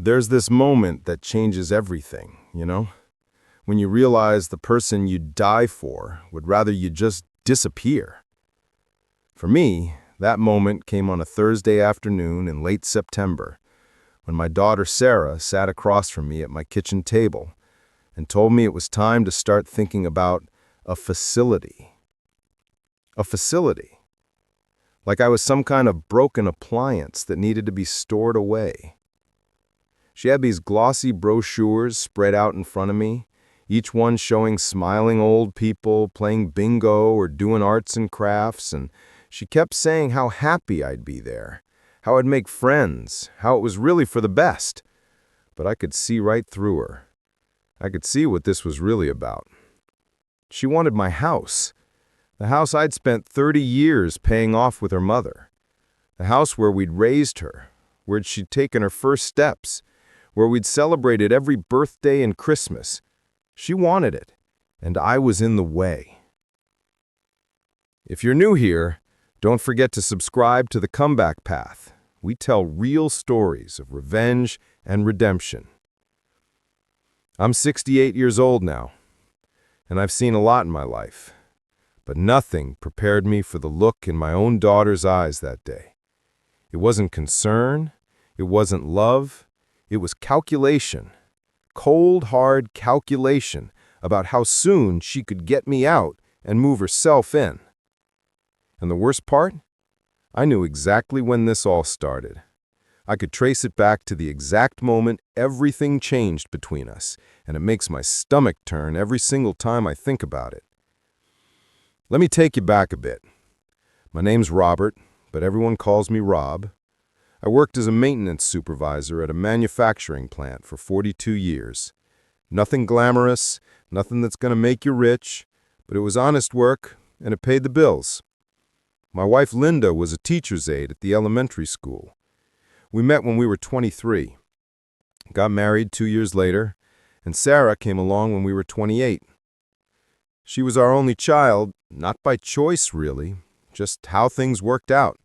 There's this moment that changes everything, you know? When you realize the person you'd die for would rather you just disappear. For me, that moment came on a Thursday afternoon in late September, when my daughter Sarah sat across from me at my kitchen table and told me it was time to start thinking about a facility. A facility. Like I was some kind of broken appliance that needed to be stored away. She had these glossy brochures spread out in front of me, each one showing smiling old people playing bingo or doing arts and crafts, and she kept saying how happy I'd be there, how I'd make friends, how it was really for the best. But I could see right through her. I could see what this was really about. She wanted my house, the house I'd spent 30 years paying off with her mother, the house where we'd raised her, where she'd taken her first steps, where we'd celebrated every birthday and Christmas. She wanted it, and I was in the way. If you're new here, don't forget to subscribe to The Comeback Path. We tell real stories of revenge and redemption. I'm 68 years old now, and I've seen a lot in my life, but nothing prepared me for the look in my own daughter's eyes that day. It wasn't concern, it wasn't love, it was calculation, cold, hard calculation about how soon she could get me out and move herself in. And the worst part? I knew exactly when this all started. I could trace it back to the exact moment everything changed between us, and it makes my stomach turn every single time I think about it. Let me take you back a bit. My name's Robert, but everyone calls me Rob. I worked as a maintenance supervisor at a manufacturing plant for 42 years. Nothing glamorous, nothing that's going to make you rich, but it was honest work, and it paid the bills. My wife Linda was a teacher's aide at the elementary school. We met when we were 23, got married 2 years later, and Sarah came along when we were 28. She was our only child, not by choice really, just how things worked out.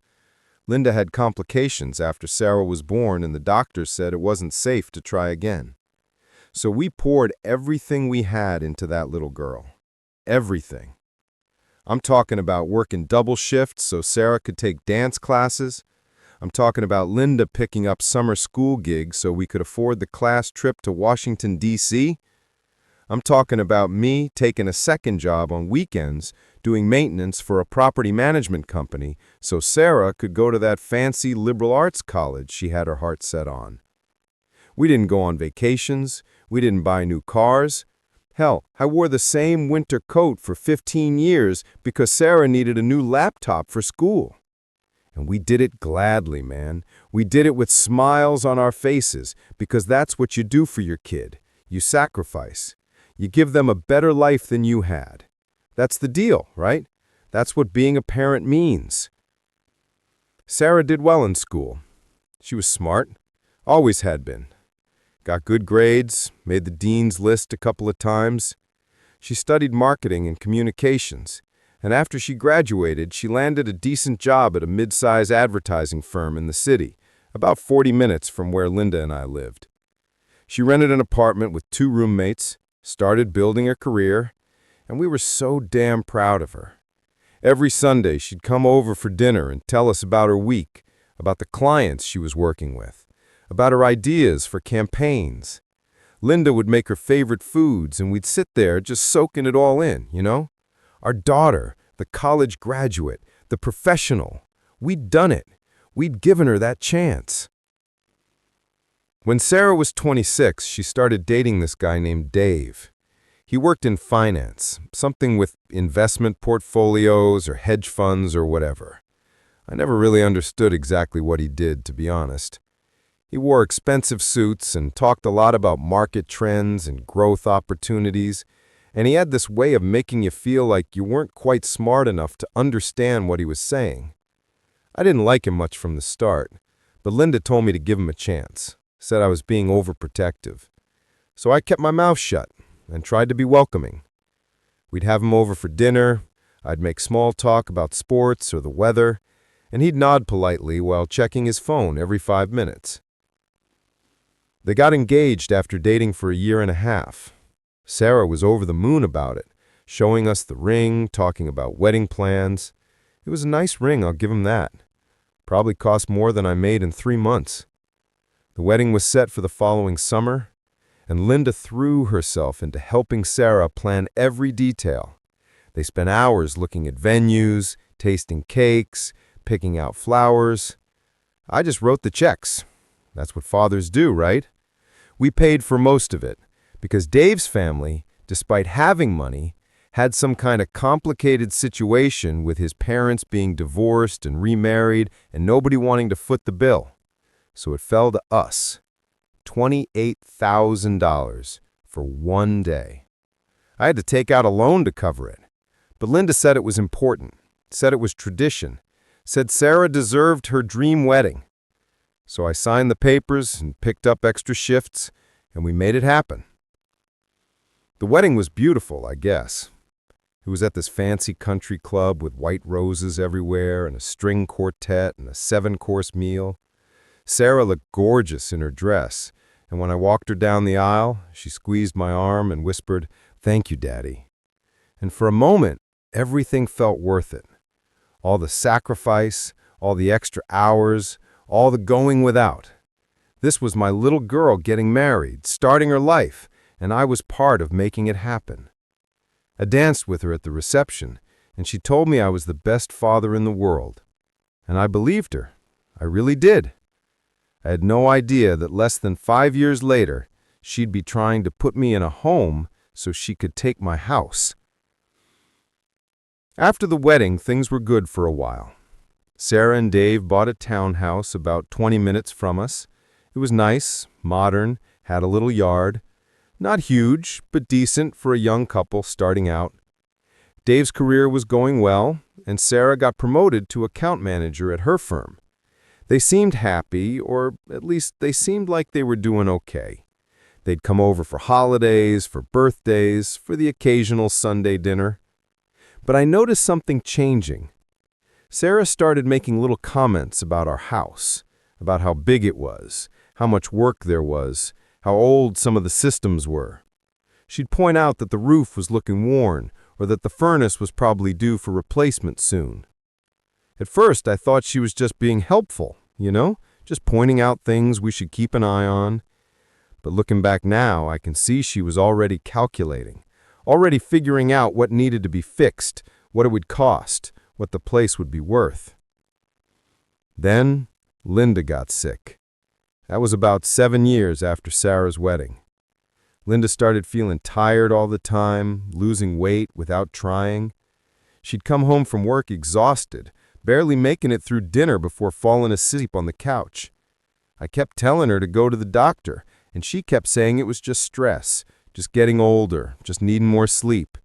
Linda had complications after Sarah was born, and the doctors said it wasn't safe to try again. So we poured everything we had into that little girl. Everything. I'm talking about working double shifts so Sarah could take dance classes. I'm talking about Linda picking up summer school gigs so we could afford the class trip to Washington, D.C. I'm talking about me taking a second job on weekends doing maintenance for a property management company so Sarah could go to that fancy liberal arts college she had her heart set on. We didn't go on vacations. We didn't buy new cars. Hell, I wore the same winter coat for 15 years because Sarah needed a new laptop for school. And we did it gladly, man. We did it with smiles on our faces because that's what you do for your kid. You sacrifice. You give them a better life than you had. That's the deal, right? That's what being a parent means. Sarah did well in school. She was smart, always had been. Got good grades, made the dean's list a couple of times. She studied marketing and communications, and after she graduated, she landed a decent job at a mid-size advertising firm in the city, about 40 minutes from where Linda and I lived. She rented an apartment with 2 roommates, started building a career, and we were so damn proud of her. Every Sunday, she'd come over for dinner and tell us about her week, about the clients she was working with, about her ideas for campaigns. Linda would make her favorite foods, and we'd sit there just soaking it all in, you know? Our daughter, the college graduate, the professional, we'd done it. We'd given her that chance. When Sarah was 26, she started dating this guy named Dave. He worked in finance, something with investment portfolios or hedge funds or whatever. I never really understood exactly what he did, to be honest. He wore expensive suits and talked a lot about market trends and growth opportunities, and he had this way of making you feel like you weren't quite smart enough to understand what he was saying. I didn't like him much from the start, but Linda told me to give him a chance, said I was being overprotective. So I kept my mouth shut and tried to be welcoming. We'd have him over for dinner, I'd make small talk about sports or the weather, and he'd nod politely while checking his phone every 5 minutes. They got engaged after dating for a year and a half. Sarah was over the moon about it, showing us the ring, talking about wedding plans. It was a nice ring, I'll give him that. Probably cost more than I made in 3 months. The wedding was set for the following summer, and Linda threw herself into helping Sarah plan every detail. They spent hours looking at venues, tasting cakes, picking out flowers. I just wrote the checks. That's what fathers do, right? We paid for most of it, because Dave's family, despite having money, had some kind of complicated situation with his parents being divorced and remarried and nobody wanting to foot the bill. So it fell to us. $28,000 for one day. I had to take out a loan to cover it. But Linda said it was important, said it was tradition, said Sarah deserved her dream wedding. So I signed the papers and picked up extra shifts, and we made it happen. The wedding was beautiful, I guess. It was at this fancy country club with white roses everywhere and a string quartet and a 7-course meal. Sarah looked gorgeous in her dress, and when I walked her down the aisle, she squeezed my arm and whispered, "Thank you, Daddy." And for a moment, everything felt worth it. All the sacrifice, all the extra hours, all the going without. This was my little girl getting married, starting her life, and I was part of making it happen. I danced with her at the reception, and she told me I was the best father in the world. And I believed her. I really did. I had no idea that less than 5 years later, she'd be trying to put me in a home so she could take my house. After the wedding, things were good for a while. Sarah and Dave bought a townhouse about 20 minutes from us. It was nice, modern, had a little yard. Not huge, but decent for a young couple starting out. Dave's career was going well, and Sarah got promoted to account manager at her firm. They seemed happy, or at least they seemed like they were doing okay. They'd come over for holidays, for birthdays, for the occasional Sunday dinner. But I noticed something changing. Sarah started making little comments about our house, about how big it was, how much work there was, how old some of the systems were. She'd point out that the roof was looking worn, or that the furnace was probably due for replacement soon. At first, I thought she was just being helpful, just pointing out things we should keep an eye on. But looking back now, I can see she was already calculating, already figuring out what needed to be fixed, what it would cost, what the place would be worth. Then, Linda got sick. That was about 7 years after Sarah's wedding. Linda started feeling tired all the time, losing weight without trying. She'd come home from work exhausted, barely making it through dinner before falling asleep on the couch. I kept telling her to go to the doctor, and she kept saying it was just stress, just getting older, just needing more sleep.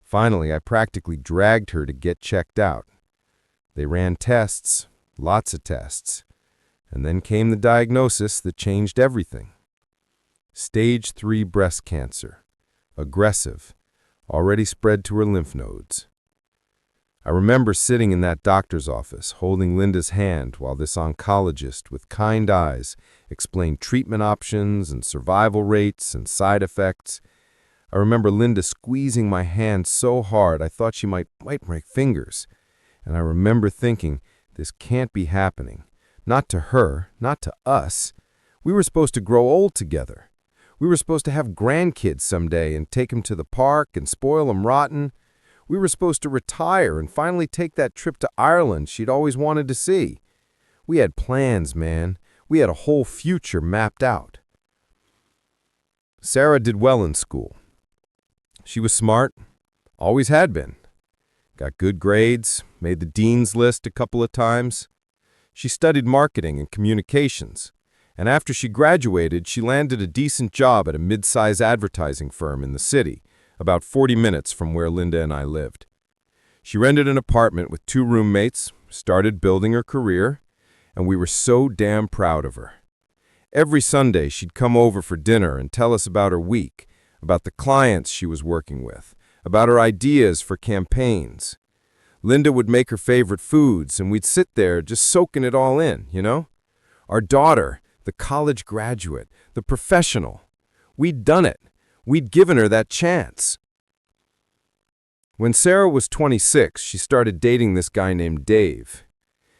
Finally, I practically dragged her to get checked out. They ran tests, lots of tests. And then came the diagnosis that changed everything. Stage 3 breast cancer. Aggressive. Already spread to her lymph nodes. I remember sitting in that doctor's office, holding Linda's hand while this oncologist with kind eyes explained treatment options and survival rates and side effects. I remember Linda squeezing my hand so hard I thought she might bite my fingers. And I remember thinking, this can't be happening. Not to her, not to us. We were supposed to grow old together. We were supposed to have grandkids someday and take them to the park and spoil them rotten. We were supposed to retire and finally take that trip to Ireland she'd always wanted to see. We had plans, man. We had a whole future mapped out. Sarah did well in school. She was smart, always had been. Got good grades, made the dean's list a couple of times. She studied marketing and communications, and after she graduated, she landed a decent job at a mid-size advertising firm in the city, about 40 minutes from where Linda and I lived. She rented an apartment with 2 roommates, started building her career, and we were so damn proud of her. Every Sunday, she'd come over for dinner and tell us about her week, about the clients she was working with, about her ideas for campaigns. Linda would make her favorite foods, and we'd sit there just soaking it all in, Our daughter, The college graduate, the professional. We'd done it. We'd given her that chance. When Sarah was 26, she started dating this guy named Dave.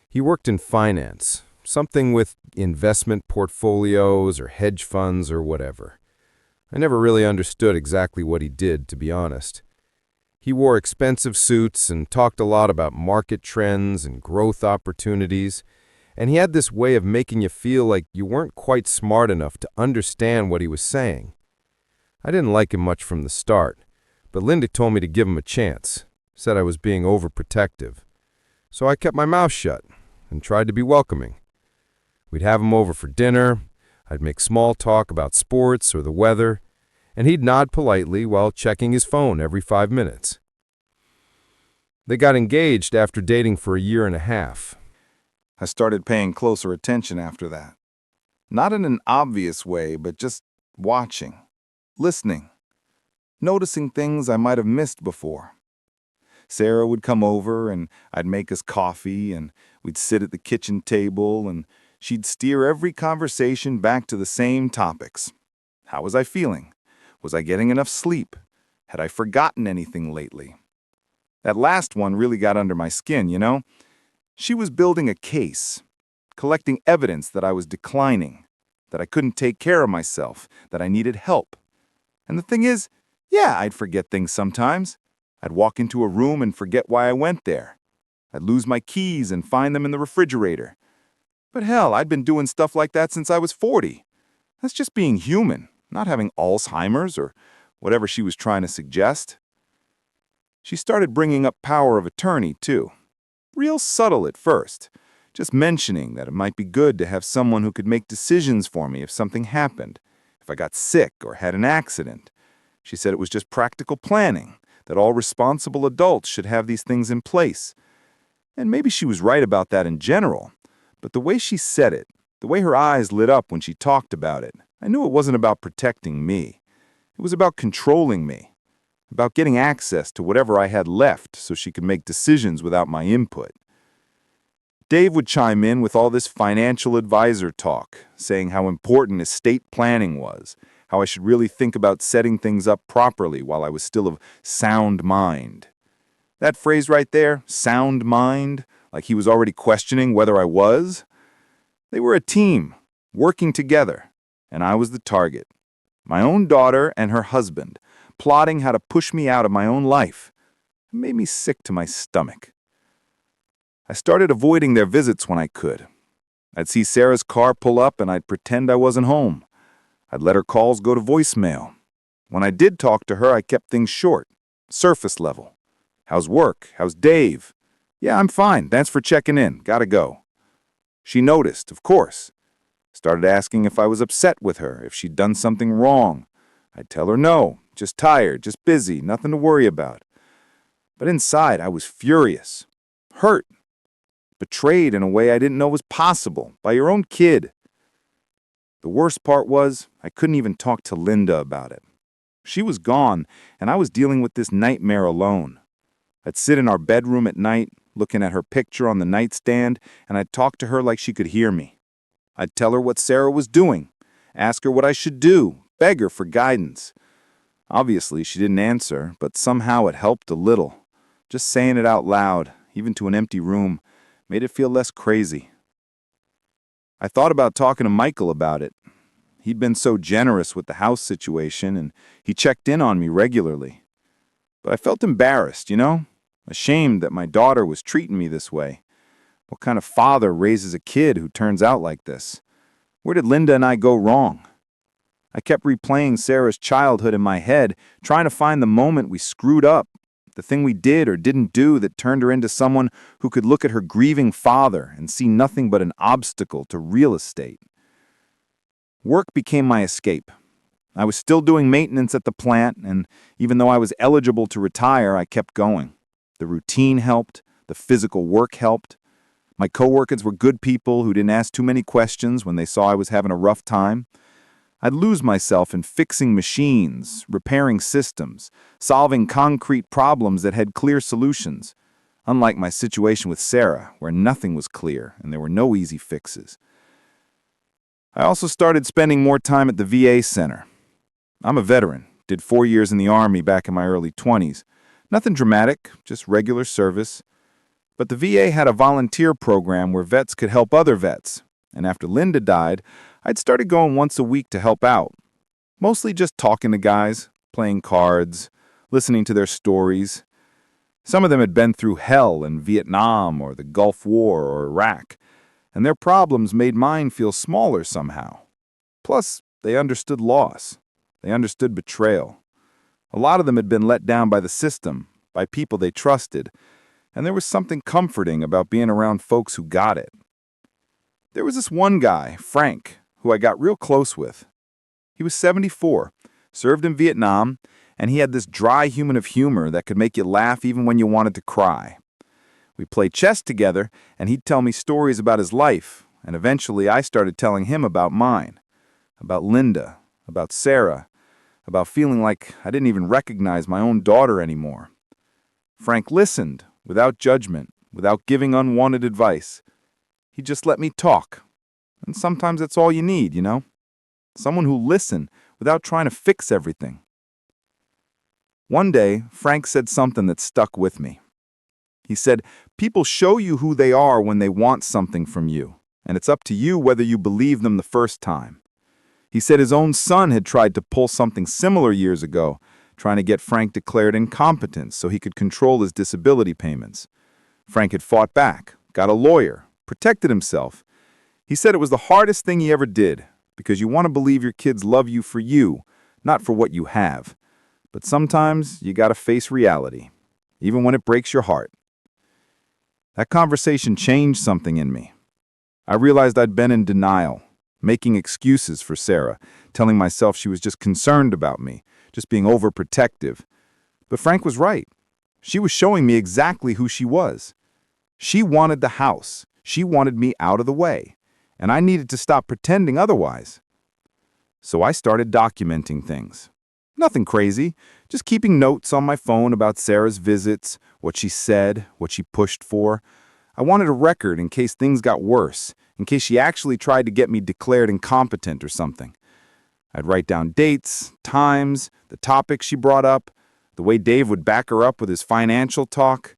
He worked in finance, something with investment portfolios or hedge funds or whatever. I never really understood exactly what he did, to be honest. He wore expensive suits and talked a lot about market trends and growth opportunities, and he had this way of making you feel like you weren't quite smart enough to understand what he was saying. I didn't like him much from the start, but Linda told me to give him a chance, said I was being overprotective. So I kept my mouth shut and tried to be welcoming. We'd have him over for dinner, I'd make small talk about sports or the weather, and he'd nod politely while checking his phone every 5 minutes. They got engaged after dating for a year and a half. I started paying closer attention after that. Not in an obvious way, but just watching, listening, noticing things I might have missed before. Sarah would come over and I'd make us coffee and we'd sit at the kitchen table and she'd steer every conversation back to the same topics. How was I feeling? Was I getting enough sleep? Had I forgotten anything lately? That last one really got under my skin, you know? She was building a case, collecting evidence that I was declining, that I couldn't take care of myself, that I needed help. And the thing is, yeah, I'd forget things sometimes. I'd walk into a room and forget why I went there. I'd lose my keys and find them in the refrigerator. But hell, I'd been doing stuff like that since I was 40. That's just being human, not having Alzheimer's or whatever she was trying to suggest. She started bringing up power of attorney, too. Real subtle at first, just mentioning that it might be good to have someone who could make decisions for me if something happened, if I got sick or had an accident. She said it was just practical planning, that all responsible adults should have these things in place. And maybe she was right about that in general, but the way she said it, the way her eyes lit up when she talked about it, I knew it wasn't about protecting me. It was about controlling me, about getting access to whatever I had left so she could make decisions without my input. Dave would chime in with all this financial advisor talk, saying how important estate planning was, how I should really think about setting things up properly while I was still of sound mind. That phrase right there, sound mind, like he was already questioning whether I was. They were a team, working together, and I was the target. My own daughter and her husband, plotting how to push me out of my own life. It made me sick to my stomach. I started avoiding their visits when I could. I'd see Sarah's car pull up and I'd pretend I wasn't home. I'd let her calls go to voicemail. When I did talk to her, I kept things short, surface level. How's work? How's Dave? Yeah, I'm fine. Thanks for checking in. Gotta go. She noticed, of course. Started asking if I was upset with her, if she'd done something wrong. I'd tell her no, just tired, just busy, nothing to worry about. But inside, I was furious, hurt, betrayed in a way I didn't know was possible by your own kid. The worst part was, I couldn't even talk to Linda about it. She was gone, and I was dealing with this nightmare alone. I'd sit in our bedroom at night, looking at her picture on the nightstand, and I'd talk to her like she could hear me. I'd tell her what Sarah was doing, ask her what I should do, beg her for guidance. Obviously, she didn't answer, but somehow it helped a little. Just saying it out loud, even to an empty room, made it feel less crazy. I thought about talking to Michael about it. He'd been so generous with the house situation, and he checked in on me regularly. But I felt embarrassed, ashamed that my daughter was treating me this way. What kind of father raises a kid who turns out like this? Where did Linda and I go wrong? I kept replaying Sarah's childhood in my head, trying to find the moment we screwed up, the thing we did or didn't do that turned her into someone who could look at her grieving father and see nothing but an obstacle to real estate. Work became my escape. I was still doing maintenance at the plant, and even though I was eligible to retire, I kept going. The routine helped, the physical work helped. My coworkers were good people who didn't ask too many questions when they saw I was having a rough time. I'd lose myself in fixing machines, repairing systems, solving concrete problems that had clear solutions, unlike my situation with Sarah, where nothing was clear and there were no easy fixes. I also started spending more time at the VA center. I'm a veteran, did 4 years in the Army back in my early 20s. Nothing dramatic, just regular service. But the VA had a volunteer program where vets could help other vets. And after Linda died, I'd started going once a week to help out. Mostly just talking to guys, playing cards, listening to their stories. Some of them had been through hell in Vietnam or the Gulf War or Iraq, and their problems made mine feel smaller somehow. Plus, they understood loss. They understood betrayal. A lot of them had been let down by the system, by people they trusted, and there was something comforting about being around folks who got it. There was this one guy, Frank, who I got real close with. He was 74, served in Vietnam, and he had this dry human of humor that could make you laugh even when you wanted to cry. We played chess together, and he'd tell me stories about his life, and eventually I started telling him about mine, about Linda, about Sarah, about feeling like I didn't even recognize my own daughter anymore. Frank listened, without judgment, without giving unwanted advice. He just let me talk. And sometimes that's all you need, you know? Someone who'll listen without trying to fix everything. One day, Frank said something that stuck with me. He said, "People show you who they are when they want something from you, and it's up to you whether you believe them the first time." He said his own son had tried to pull something similar years ago, trying to get Frank declared incompetent so he could control his disability payments. Frank had fought back, got a lawyer, protected himself. He said it was the hardest thing he ever did, because you want to believe your kids love you for you, not for what you have. But sometimes you gotta face reality, even when it breaks your heart. That conversation changed something in me. I realized I'd been in denial, making excuses for Sarah, telling myself she was just concerned about me, just being overprotective. But Frank was right. She was showing me exactly who she was. She wanted the house. She wanted me out of the way. And I needed to stop pretending otherwise. So I started documenting things. Nothing crazy, just keeping notes on my phone about Sarah's visits, what she said, what she pushed for. I wanted a record in case things got worse, in case she actually tried to get me declared incompetent or something. I'd write down dates, times, the topics she brought up, the way Dave would back her up with his financial talk.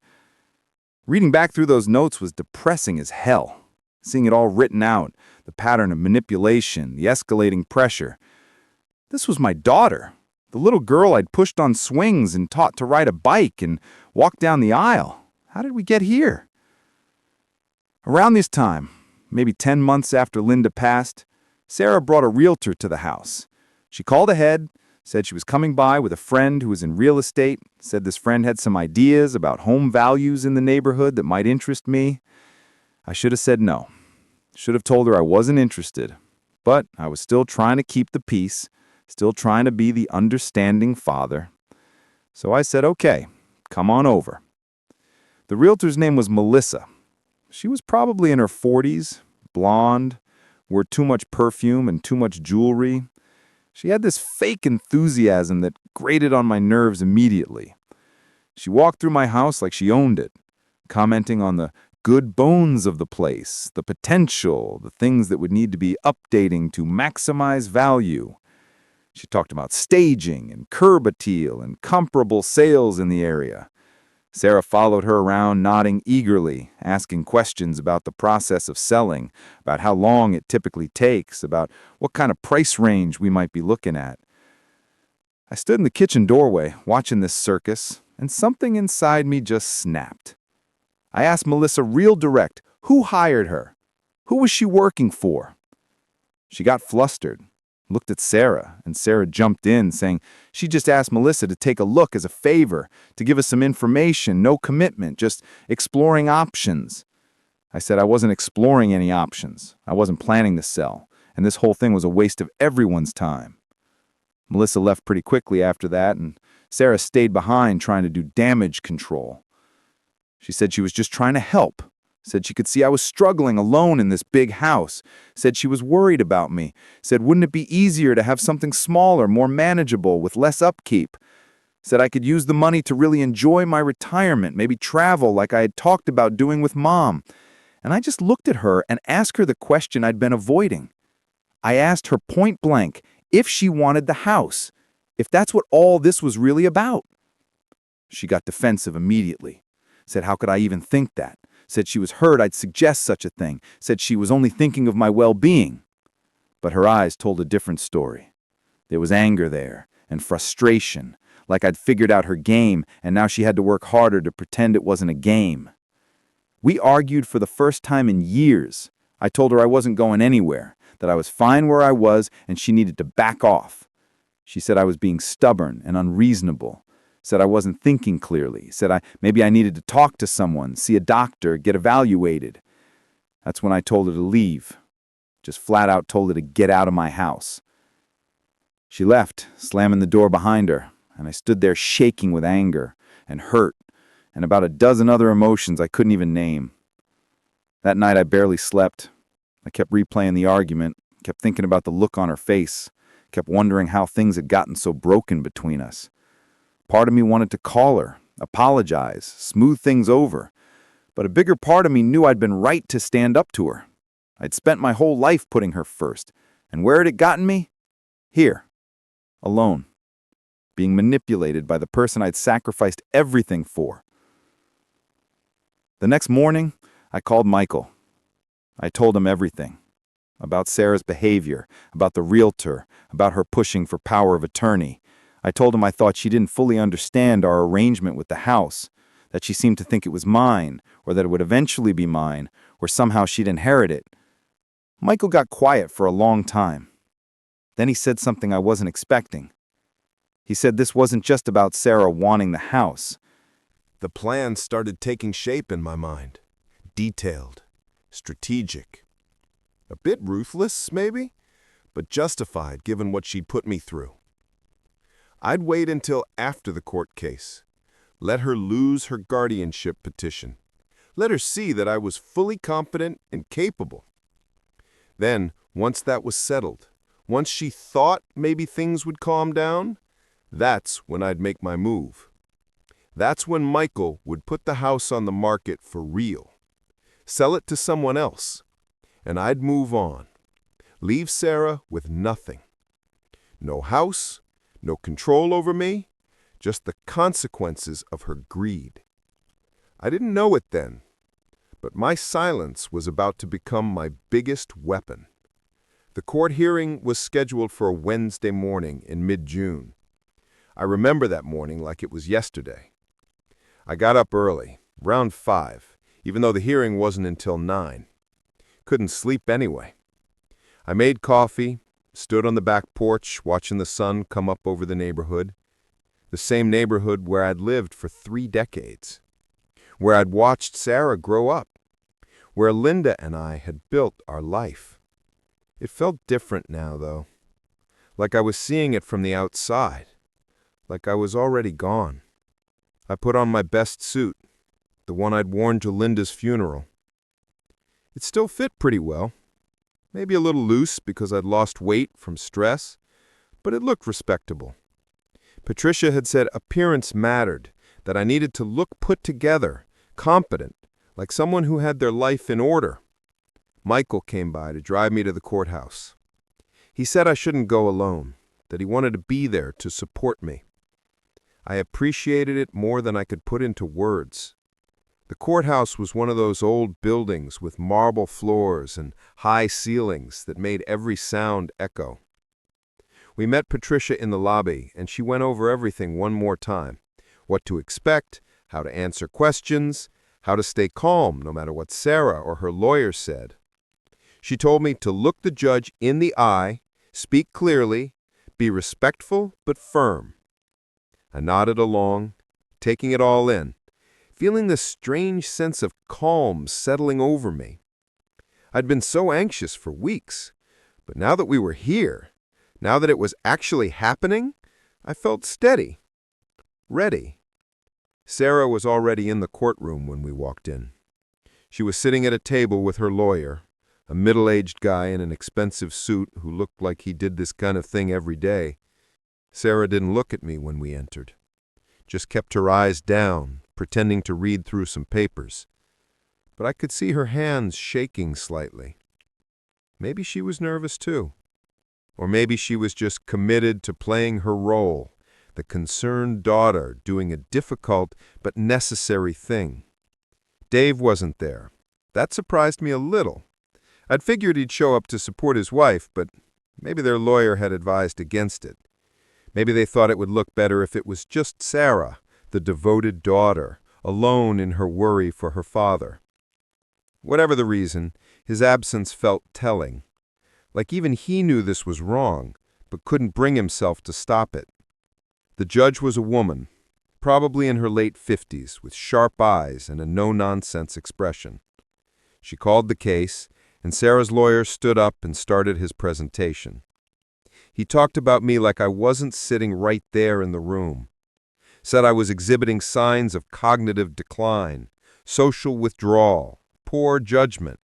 Reading back through those notes was depressing as hell. Seeing it all written out, the pattern of manipulation, the escalating pressure. This was my daughter. The little girl I'd pushed on swings and taught to ride a bike and walk down the aisle. How did we get here? Around this time, maybe 10 months after Linda passed, Sarah brought a realtor to the house. She called ahead, said she was coming by with a friend who was in real estate, said this friend had some ideas about home values in the neighborhood that might interest me. I should have said no. Should have told her I wasn't interested. But I was still trying to keep the peace, still trying to be the understanding father. So I said, okay, come on over. The realtor's name was Melissa. She was probably in her 40s, blonde, wore too much perfume and too much jewelry. She had this fake enthusiasm that grated on my nerves immediately. She walked through my house like she owned it, commenting on the good bones of the place, the potential, the things that would need to be updating to maximize value. She talked about staging and curb appeal and comparable sales in the area. Sarah followed her around, nodding eagerly, asking questions about the process of selling, about how long it typically takes, about what kind of price range we might be looking at. I stood in the kitchen doorway, watching this circus, and something inside me just snapped. I asked Melissa real direct, who hired her? Who was she working for? She got flustered, looked at Sarah, and Sarah jumped in, saying she just asked Melissa to take a look as a favor, to give us some information, no commitment, just exploring options. I said I wasn't exploring any options. I wasn't planning to sell, and this whole thing was a waste of everyone's time. Melissa left pretty quickly after that, and Sarah stayed behind trying to do damage control. She said she was just trying to help. Said she could see I was struggling alone in this big house. Said she was worried about me. Said wouldn't it be easier to have something smaller, more manageable, with less upkeep? Said I could use the money to really enjoy my retirement, maybe travel like I had talked about doing with Mom. And I just looked at her and asked her the question I'd been avoiding. I asked her point blank if she wanted the house, if that's what all this was really about. She got defensive immediately. Said how could I even think that? Said she was hurt I'd suggest such a thing. Said she was only thinking of my well-being. But her eyes told a different story. There was anger there, and frustration, like I'd figured out her game, and now she had to work harder to pretend it wasn't a game. We argued for the first time in years. I told her I wasn't going anywhere, that I was fine where I was, and she needed to back off. She said I was being stubborn and unreasonable. Said I wasn't thinking clearly. Said maybe I needed to talk to someone, see a doctor, get evaluated. That's when I told her to leave. Just flat out told her to get out of my house. She left, slamming the door behind her, and I stood there shaking with anger and hurt and about a dozen other emotions I couldn't even name. That night I barely slept. I kept replaying the argument, kept thinking about the look on her face, kept wondering how things had gotten so broken between us. Part of me wanted to call her, apologize, smooth things over, but a bigger part of me knew I'd been right to stand up to her. I'd spent my whole life putting her first, and where had it gotten me? Here, alone, being manipulated by the person I'd sacrificed everything for. The next morning, I called Michael. I told him everything. About Sarah's behavior, about the realtor, about her pushing for power of attorney. I told him I thought she didn't fully understand our arrangement with the house, that she seemed to think it was mine, or that it would eventually be mine, or somehow she'd inherit it. Michael got quiet for a long time. Then he said something I wasn't expecting. He said this wasn't just about Sarah wanting the house. The plan started taking shape in my mind. Detailed, strategic. A bit ruthless, maybe, but justified given what she'd put me through. I'd wait until after the court case. Let her lose her guardianship petition. Let her see that I was fully competent and capable. Then, once that was settled, once she thought maybe things would calm down, that's when I'd make my move. That's when Michael would put the house on the market for real. Sell it to someone else, and I'd move on. Leave Sarah with nothing. No house, no control over me, just the consequences of her greed. I didn't know it then, but my silence was about to become my biggest weapon. The court hearing was scheduled for a Wednesday morning in mid-June. I remember that morning like it was yesterday. I got up early, around 5, even though the hearing wasn't until 9. Couldn't sleep anyway. I made coffee, stood on the back porch watching the sun come up over the neighborhood. The same neighborhood where I'd lived for 3 decades. Where I'd watched Sarah grow up. Where Linda and I had built our life. It felt different now, though. Like I was seeing it from the outside. Like I was already gone. I put on my best suit, the one I'd worn to Linda's funeral. It still fit pretty well. Maybe a little loose because I'd lost weight from stress, but it looked respectable. Patricia had said appearance mattered, that I needed to look put together, competent, like someone who had their life in order. Michael came by to drive me to the courthouse. He said I shouldn't go alone, that he wanted to be there to support me. I appreciated it more than I could put into words. The courthouse was one of those old buildings with marble floors and high ceilings that made every sound echo. We met Patricia in the lobby, and she went over everything one more time. What to expect, how to answer questions, how to stay calm no matter what Sarah or her lawyer said. She told me to look the judge in the eye, speak clearly, be respectful but firm. I nodded along, taking it all in, feeling this strange sense of calm settling over me. I'd been so anxious for weeks, but now that we were here, now that it was actually happening, I felt steady, ready. Sarah was already in the courtroom when we walked in. She was sitting at a table with her lawyer, a middle-aged guy in an expensive suit who looked like he did this kind of thing every day. Sarah didn't look at me when we entered, just kept her eyes down, pretending to read through some papers. But I could see her hands shaking slightly. Maybe she was nervous too. Or maybe she was just committed to playing her role, the concerned daughter doing a difficult but necessary thing. Dave wasn't there. That surprised me a little. I'd figured he'd show up to support his wife, but maybe their lawyer had advised against it. Maybe they thought it would look better if it was just Sarah, the devoted daughter, alone in her worry for her father. Whatever the reason, his absence felt telling. Like even he knew this was wrong, but couldn't bring himself to stop it. The judge was a woman, probably in her late 50s, with sharp eyes and a no-nonsense expression. She called the case, and Sarah's lawyer stood up and started his presentation. He talked about me like I wasn't sitting right there in the room. Said I was exhibiting signs of cognitive decline, social withdrawal, poor judgment.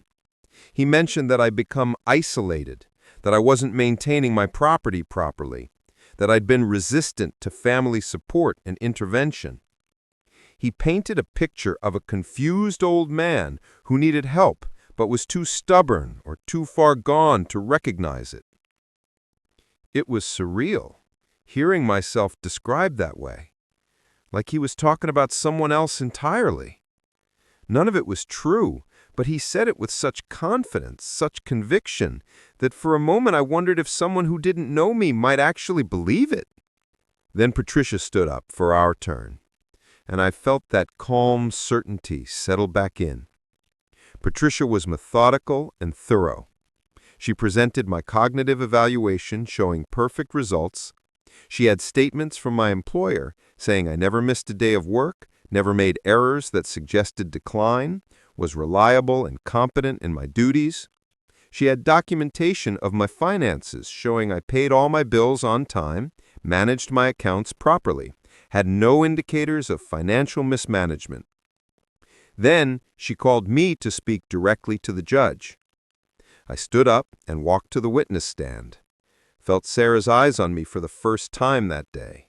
He mentioned that I'd become isolated, that I wasn't maintaining my property properly, that I'd been resistant to family support and intervention. He painted a picture of a confused old man who needed help but was too stubborn or too far gone to recognize it. It was surreal, hearing myself described that way, like he was talking about someone else entirely. None of it was true, but he said it with such confidence, such conviction, that for a moment I wondered if someone who didn't know me might actually believe it. Then Patricia stood up for our turn, and I felt that calm certainty settle back in. Patricia was methodical and thorough. She presented my cognitive evaluation showing perfect results. She had statements from my employer saying I never missed a day of work, never made errors that suggested decline, was reliable and competent in my duties. She had documentation of my finances showing I paid all my bills on time, managed my accounts properly, had no indicators of financial mismanagement. Then she called me to speak directly to the judge. I stood up and walked to the witness stand. Felt Sarah's eyes on me for the first time that day.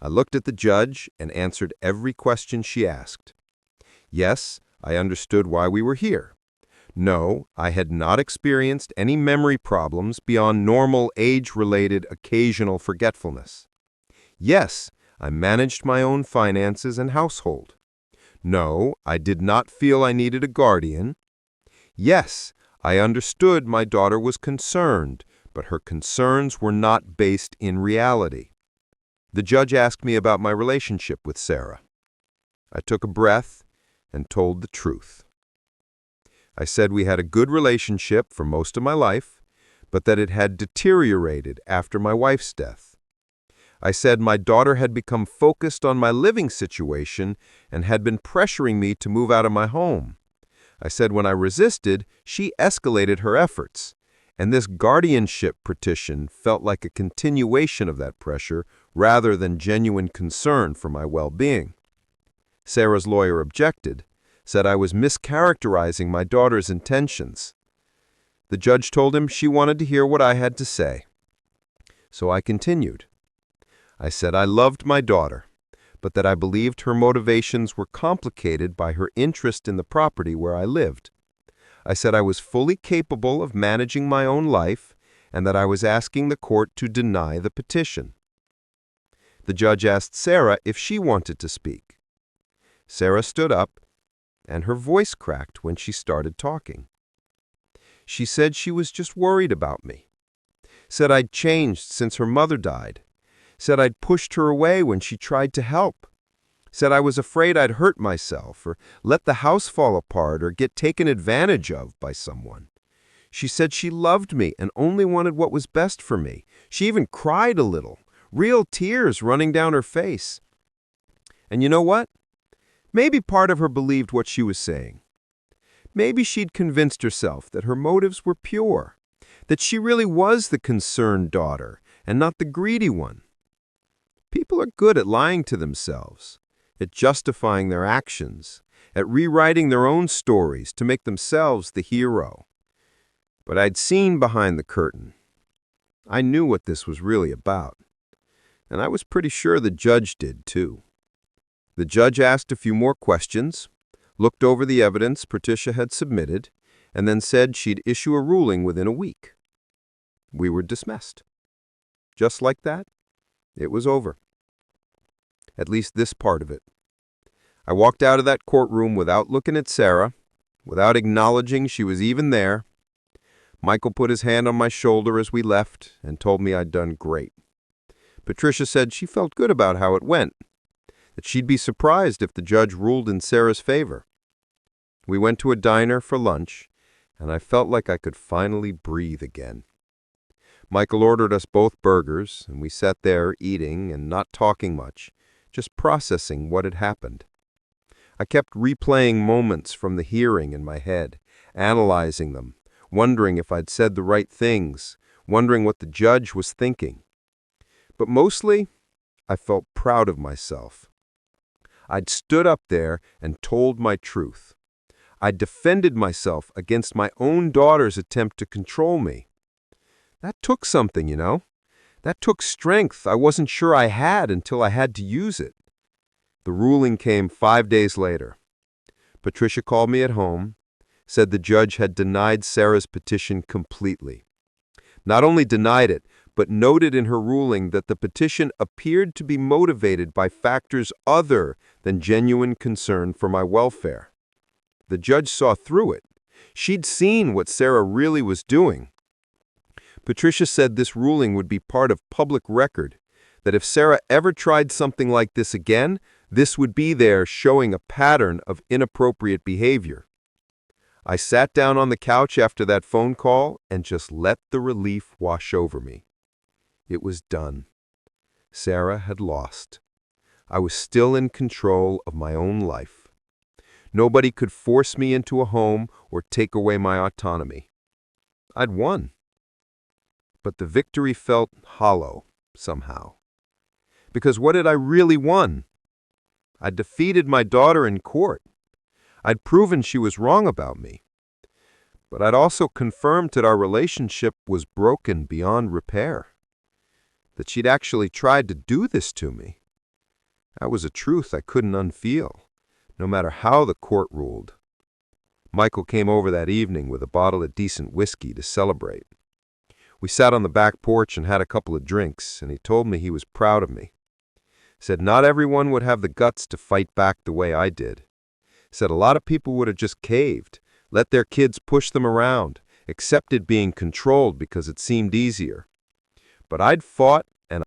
I looked at the judge and answered every question she asked. Yes, I understood why we were here. No, I had not experienced any memory problems beyond normal age-related occasional forgetfulness. Yes, I managed my own finances and household. No, I did not feel I needed a guardian. Yes, I understood my daughter was concerned, but her concerns were not based in reality. The judge asked me about my relationship with Sarah. I took a breath and told the truth. I said we had a good relationship for most of my life, but that it had deteriorated after my wife's death. I said my daughter had become focused on my living situation and had been pressuring me to move out of my home. I said when I resisted, she escalated her efforts, and this guardianship petition felt like a continuation of that pressure rather than genuine concern for my well-being. Sarah's lawyer objected, said I was mischaracterizing my daughter's intentions. The judge told him she wanted to hear what I had to say. So I continued. I said I loved my daughter, but that I believed her motivations were complicated by her interest in the property where I lived. I said I was fully capable of managing my own life and that I was asking the court to deny the petition. The judge asked Sarah if she wanted to speak. Sarah stood up, and her voice cracked when she started talking. She said she was just worried about me. Said I'd changed since her mother died. Said I'd pushed her away when she tried to help. Said I was afraid I'd hurt myself or let the house fall apart or get taken advantage of by someone. She said she loved me and only wanted what was best for me. She even cried a little, real tears running down her face. And you know what? Maybe part of her believed what she was saying. Maybe she'd convinced herself that her motives were pure, that she really was the concerned daughter and not the greedy one. People are good at lying to themselves, at justifying their actions, at rewriting their own stories to make themselves the hero. But I'd seen behind the curtain. I knew what this was really about, and I was pretty sure the judge did too. The judge asked a few more questions, looked over the evidence Patricia had submitted, and then said she'd issue a ruling within a week. We were dismissed. Just like that, it was over. At least this part of it. I walked out of that courtroom without looking at Sarah, without acknowledging she was even there. Michael put his hand on my shoulder as we left and told me I'd done great. Patricia said she felt good about how it went, that she'd be surprised if the judge ruled in Sarah's favor. We went to a diner for lunch, and I felt like I could finally breathe again. Michael ordered us both burgers, and we sat there eating and not talking much, just processing what had happened. I kept replaying moments from the hearing in my head, analyzing them, wondering if I'd said the right things, wondering what the judge was thinking. But mostly, I felt proud of myself. I'd stood up there and told my truth. I'd defended myself against my own daughter's attempt to control me. That took something, you know. That took strength I wasn't sure I had until I had to use it. The ruling came 5 days later. Patricia called me at home, said the judge had denied Sarah's petition completely. Not only denied it, but noted in her ruling that the petition appeared to be motivated by factors other than genuine concern for my welfare. The judge saw through it. She'd seen what Sarah really was doing. Patricia said this ruling would be part of public record, that if Sarah ever tried something like this again, this would be there showing a pattern of inappropriate behavior. I sat down on the couch after that phone call and just let the relief wash over me. It was done. Sarah had lost. I was still in control of my own life. Nobody could force me into a home or take away my autonomy. I'd won. But the victory felt hollow, somehow. Because what had I really won? I'd defeated my daughter in court. I'd proven she was wrong about me. But I'd also confirmed that our relationship was broken beyond repair. That she'd actually tried to do this to me. That was a truth I couldn't unfeel, no matter how the court ruled. Michael came over that evening with a bottle of decent whiskey to celebrate. We sat on the back porch and had a couple of drinks, and he told me he was proud of me. Said not everyone would have the guts to fight back the way I did. Said a lot of people would have just caved, let their kids push them around, accepted being controlled because it seemed easier. But I'd fought